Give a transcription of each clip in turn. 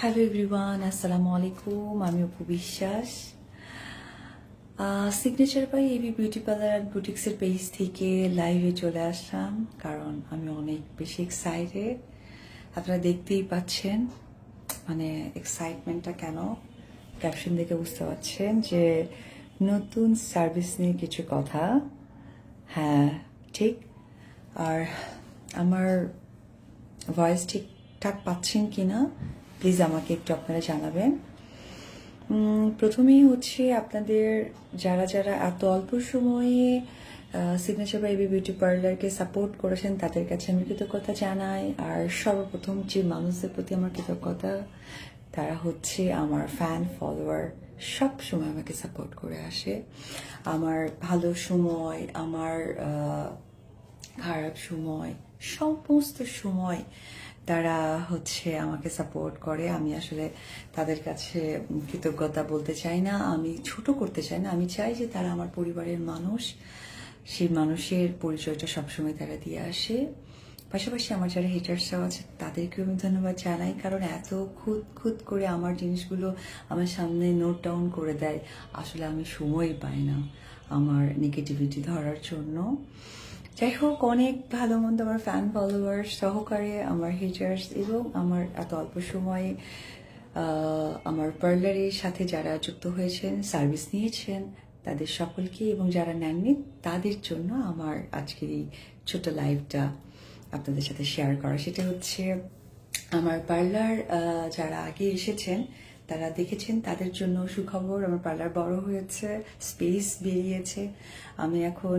Hello everyone, আসসালামু আলাইকুম। আমি Apu Biswas. Signature by AB beauty parlour and বুটিক্সের পেজ থেকে লাইভে চলে আসলাম, কারণ আমি অনেক বেশি এক্সাইটেড। আপনারা দেখতেই পাচ্ছেন মানে এক্সাইটমেন্টটা কেন, ক্যাপশন দেখে বুঝতে পারছেন যে নতুন সার্ভিস নিয়ে কিছু কথা। হ্যাঁ ঠিক। আর আমার ভয়েস ঠিকঠাক পাচ্ছেন কিনা প্লিজ আমাকে একটু আপনারা জানাবেন। প্রথমেই হচ্ছে আপনাদের যারা যারা এত অল্প সময়ে সিগনেচার বাই এবি বিউটি পার্লারকে সাপোর্ট করেছেন তাদের কাছে আমি কৃতজ্ঞতা জানাই। আর সর্বপ্রথম যে মানুষদের প্রতি আমার কৃতজ্ঞতা, তারা হচ্ছে আমার ফ্যান ফলোয়ার, সব সময় আমাকে সাপোর্ট করে আসে। আমার ভালো সময়, আমার খারাপ সময়, সমস্ত সময় তারা হচ্ছে আমাকে সাপোর্ট করে। আমি আসলে তাদের কাছে কৃতজ্ঞতা বলতে চাই না, আমি ছোট করতে চাই না, আমি চাই যে তারা আমার পরিবারের মানুষ, সেই মানুষের পরিচয়টা সবসময় তারা দিয়ে আসে। পাশাপাশি আমার যারা হেটার্সরাও আছে তাদেরকেও আমি ধন্যবাদ জানাই, কারণ এত খুদ খুদ করে আমার জিনিসগুলো আমার সামনে নোট ডাউন করে দেয়। আসলে আমি সময়ই পাই না আমার নেগেটিভিটি ধরার জন্য। যাই হোক, অনেক ভালো মন্দ আমার ফ্যান ফলোয়ার সহকারে আমার হেটার্স এবং আমার এত অল্প সময়ে আমার পার্লারের সাথে যারা যুক্ত হয়েছেন, সার্ভিস নিয়েছেন, তাদের সকলকে এবং যারা নেননি তাদের জন্য আমার আজকের এই ছোট লাইভটা আপনাদের সাথে শেয়ার করা। সেটা হচ্ছে আমার পার্লার যারা আগে এসেছেন তারা দেখেছেন, তাদের জন্য সুখবর। আমার পার্লার বড় হয়েছে, স্পেস বেরিয়েছে। আমি এখন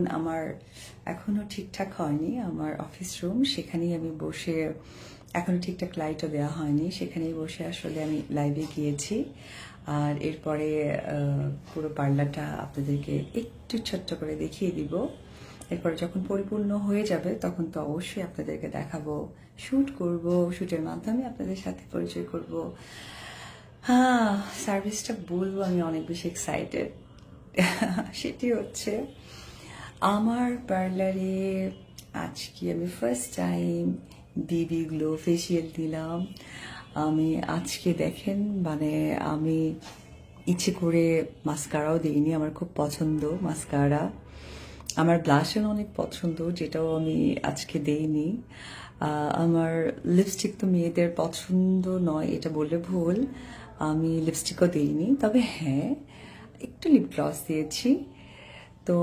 এখনো ঠিকঠাক হয়নি আমার অফিস রুম, সেখানেই আমি বসে, এখনো ঠিকঠাক লাইটও দেওয়া হয়নি, সেখানেই বসে আসলে আমি লাইভে গিয়েছি। আর এরপরে পুরো পার্লারটা আপনাদেরকে একটু ছোট্ট করে দেখিয়ে দিব। এরপরে যখন পরিপূর্ণ হয়ে যাবে তখন তো অবশ্যই আপনাদেরকে দেখাবো, শ্যুট করব, শ্যুটের মাধ্যমে আপনাদের সাথে পরিচয় করব। হ্যাঁ, সার্ভিসটা বলবো আমি অনেক বেশি এক্সাইটেড। সেটি হচ্ছে আমার পার্লারে আজকে আমি ফার্স্ট টাইম বিবি গ্লো ফেসিয়াল দিলাম। আমি আজকে দেখেন মানে আমি ইচ্ছে করে মাস্কারাও দিইনি, আমার খুব পছন্দ মাস্কারা। আমার ব্লাশও অনেক পছন্দ, যেটাও আমি আজকে দেইনি। আমার লিপস্টিক তো মেয়েদের পছন্দ নয় এটা বললে ভুল, আমি লিপস্টিকও দিইনি, তবে হ্যাঁ একটু লিপ গ্লস দিয়েছি। তো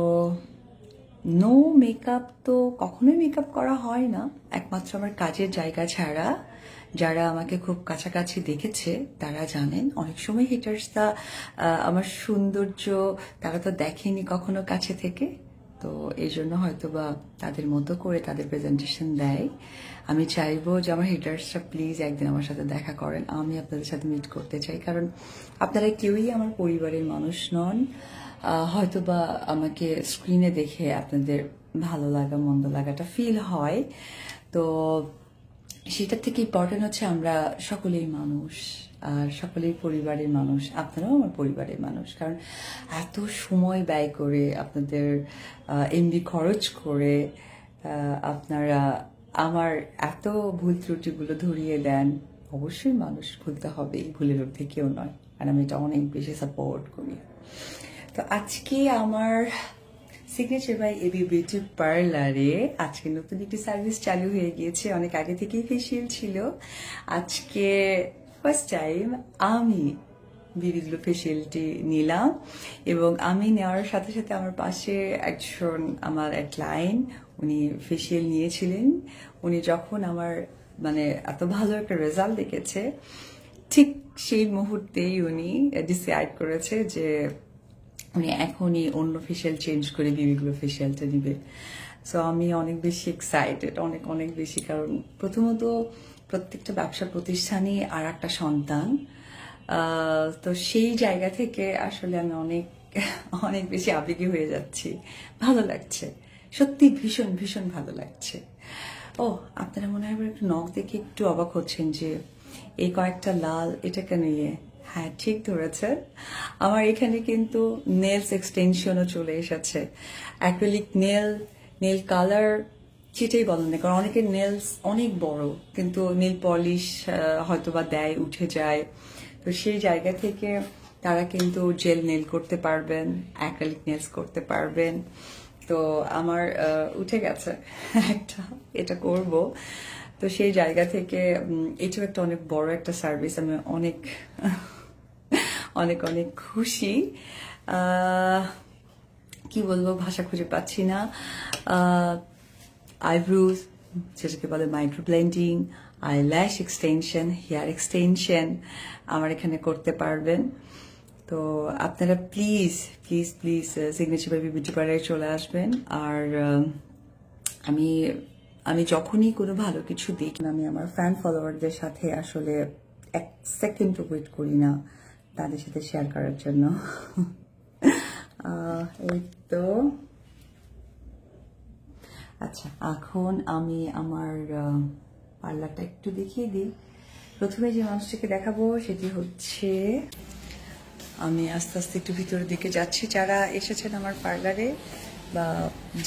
নো মেকআপ তো কখনোই মেকআপ করা হয় না, একমাত্র আমার কাজের জায়গা ছাড়া। যারা আমাকে খুব কাছাকাছি দেখেছে তারা জানেন, অনেক সময় হেটার্সরা আমার সৌন্দর্য তারা তো দেখেনি কখনো কাছে থেকে, তো এই জন্য হয়তো বা তাদের মতো করে তাদের প্রেজেন্টেশন দেয়। আমি চাইবো যে আমার হেটার্সরা প্লিজ একদিন আমার সাথে দেখা করেন, আমি আপনাদের সাথে মিট করতে চাই, কারণ আপনারা কেউই আমার পরিবারের মানুষ নন। হয়তোবা আমাকে স্ক্রিনে দেখে আপনাদের ভালো লাগা মন্দ লাগাটা ফিল হয়, তো সেটার থেকে ইম্পর্টেন্ট হচ্ছে আমরা সকলেই মানুষ, আর সকলেই পরিবারের মানুষ, আপনারাও আমার পরিবারের মানুষ। কারণ এত সময় ব্যয় করে আপনাদের এমবি খরচ করে আপনারা আমার এত ভুল ত্রুটিগুলো ধরিয়ে দেন, অবশ্যই মানুষ ভুলতে হবেই, ভুলের ঊর্ধ্বে কেউ নয়, আর আমি এটা অনেক বেশি সাপোর্ট করি। তো আজকে আমার সিগনেচার বাই এবি বিউটি পার্লারে আজকে নতুন একটি সার্ভিস চালু হয়ে গিয়েছে, অনেক আগে থেকেই ফেসিয়াল ছিল। আজকে ফার্স্ট টাইম আমি বিবি গ্লো ফেসিয়ালটি নিলাম, এবং আমি নেওয়ার সাথে সাথে আমার পাশে একজন আমার এক ক্লায়েন্ট, উনি ফেসিয়াল নিয়েছিলেন। উনি যখন আমার মানে এত ভালো একটা রেজাল্ট দেখেছে, ঠিক সেই মুহূর্তেই উনি ডিসাইড করেছে যে উনি এখনই অন্য ফেসিয়াল চেঞ্জ করে বিবি গ্লো ফেসিয়ালটা নিবে। সো আমি অনেক বেশি এক্সাইটেড, অনেক অনেক বেশি, কারণ প্রথমত প্রত্যেকটা ব্যবসা প্রতিষ্ঠানই আর একটা সন্তান। তো সেই জায়গা থেকে আসলে আমি অনেক অনেক বেশি আবেগী হয়ে যাচ্ছি, ভালো লাগছে, সত্যি ভীষণ ভীষণ ভালো লাগছে। ও আপনারা মনে হয় একটু নখ দেখে একটু অবাক হচ্ছেন যে এই কয়েকটা লাল, এটা কেন ইয়ে? হ্যাঁ ঠিক ধরেছেন, আমার এখানে কিন্তু নেলস এক্সটেনশনও চলে এসেছে, অ্যাক্রিলিক নেল, নেল কালার, যেটাই বলেন না, কারণ অনেকের নেলস অনেক বড়, কিন্তু নেল পলিশ হয়তো বা দেয়, উঠে যায়। তো সেই জায়গা থেকে তারা কিন্তু জেল নেল করতে পারবেন, অ্যাক্রিলিক নেলস করতে পারবেন। তো আমার উঠে গেছে একটা, এটা করব। তো সেই জায়গা থেকে এটাও একটা অনেক বড় একটা সার্ভিস। আমি অনেক অনেক অনেক খুশি। কি বলবো, ভাষা খুঁজে পাচ্ছি না। আইব্রোজ, যেটাকে বলে micro blending, eyelash extension, hair extension আমার এখানে করতে পারবেন। তো আপনারা please please please signature baby beauty পার্লারে চলে আসবেন। আর আমি আমি যখনই কোনো ভালো কিছু দেখি, আমি আমার ফ্যান ফলোয়ারদের সাথে আসলে এক সেকেন্ডও ওয়েট করি না তাদের সাথে শেয়ার করার জন্য। এই তো। আচ্ছা, এখন আমি আমার পার্লারটা একটু দেখিয়ে দিই। প্রথমে যে মানুষটিকে দেখাবো সেটি হচ্ছে, আমি আস্তে আস্তে একটু ভিতরের দিকে যাচ্ছি। যারা এসেছেন আমার পার্লারে বা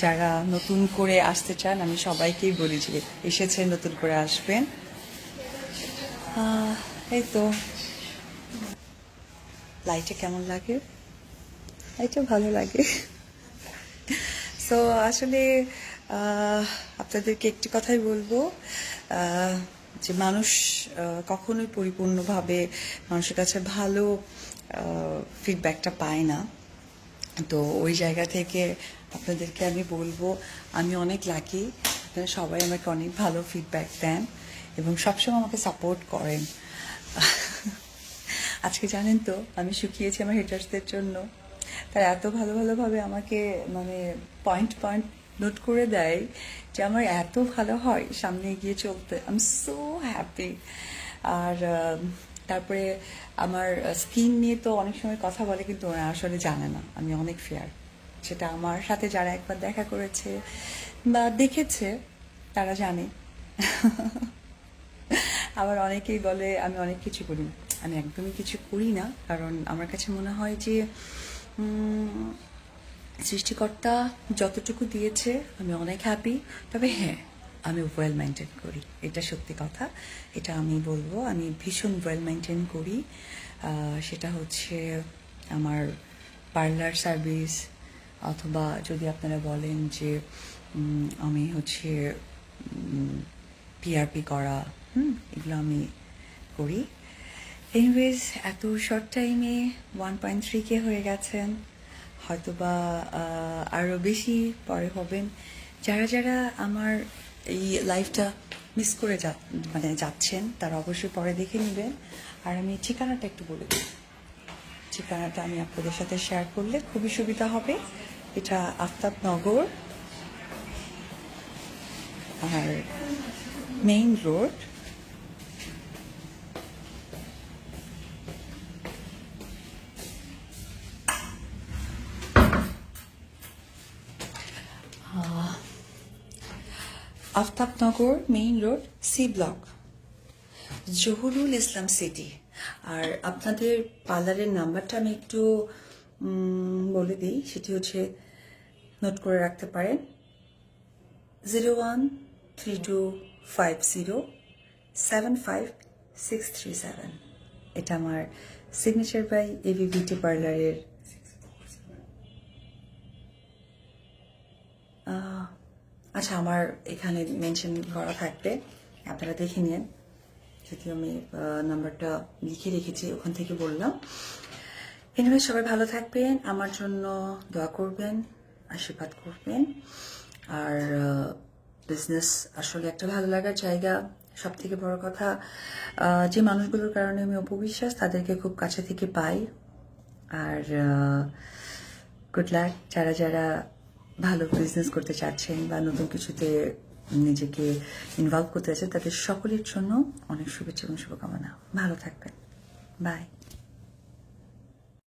যারা নতুন করে আসতে চান, আমি সবাইকেই বলি যে এসেছেন, নতুন করে আসবেন। এই তো। লাইটে কেমন লাগে? লাইটও ভালো লাগে। সো আসলে আপনাদেরকে একটি কথাই বলবো, যে মানুষ কখনোই পরিপূর্ণভাবে মানুষের কাছে ভালো ফিডব্যাকটা পায় না। তো ওই জায়গা থেকে আপনাদেরকে আমি বলবো, আমি অনেক লাকি, আপনারা সবাই আমাকে অনেক ভালো ফিডব্যাক দেন এবং সবসময় আমাকে সাপোর্ট করেন। আজকে জানেন তো, আমি শুকিয়েছি আমার হেটার্সদের জন্য। তারা এত ভালো ভালোভাবে আমাকে মানে পয়েন্ট পয়েন্ট নোট করে দেয় যে আমার এত ভালো হয় সামনে এগিয়ে চলতে। I am so happy. আর তারপরে আমার স্কিন নিয়ে তো অনেক সময় কথা বলে, কিন্তু ওরা আসলে জানে না আমি অনেক ফেয়ার। সেটা আমার সাথে যারা একবার দেখা করেছে বা দেখেছে তারা জানে। আবার অনেকেই বলে আমি অনেক কিছু করি। আমি একদমই কিছু করি না, কারণ আমার কাছে মনে হয় যে সৃষ্টিকর্তা যতটুকু দিয়েছে আমি অনেক হ্যাপি। তবে হ্যাঁ, আমি ওয়েল মেনটেন করি, এটা সত্যি কথা। এটা আমি বলবো, আমি ভীষণ ওয়েল মেনটেন করি। সেটা হচ্ছে আমার পার্লার সার্ভিস, অথবা যদি আপনারা বলেন যে আমি হচ্ছে পিআরপি করা, এগুলো আমি করি। এনিওয়েজ, এত শর্ট টাইমে 1.3K হয়ে গেছেন, হয়তোবা আরও বেশি পরে হবেন। যারা যারা আমার এই লাইফটা মিস করে মানে যাচ্ছেন, তারা অবশ্যই পরে দেখে নেবেন। আর আমি ঠিকানাটা একটু বলে দিই। ঠিকানাটা আমি আপনাদের সাথে শেয়ার করলে খুবই সুবিধা হবে। এটা আফতাবনগর, আর main road, Aftabnagar main road, C block, Zahurul Islam city. আর আপনাদের পার্লারের নাম্বারটা আমি একটু বলে দিই, সেটি হচ্ছে, নোট করে রাখতে পারেন, 013250 75637। এটা আমার সিগনেচার বাই এবি বিউটি পার্লারের আচ্ছা, আমার এখানে মেনশন করা থাকবে, আপনারা দেখে নিন। যদি আমি নাম্বারটা লিখে রেখেছি, ওখান থেকে বললাম। এনিওয়ে, সবাই ভালো থাকবেন, আমার জন্য দোয়া করবেন, আশীর্বাদ করবেন। আর বিজনেস আসলে একটা ভালো লাগার জায়গা। সব থেকে বড় কথা, যে মানুষগুলোর কারণে আমি অপবিশ্বাস, তাদেরকে খুব কাছে থেকে পাই। আর গুড লাক যারা যারা ভালো বিজনেস করতে চাচ্ছেন বা নতুন কিছুতে নিজেকে ইনভলভ করতে চাচ্ছেন, তাদের সকলের জন্য অনেক শুভেচ্ছা এবং শুভকামনা। ভালো থাকবেন, বাই।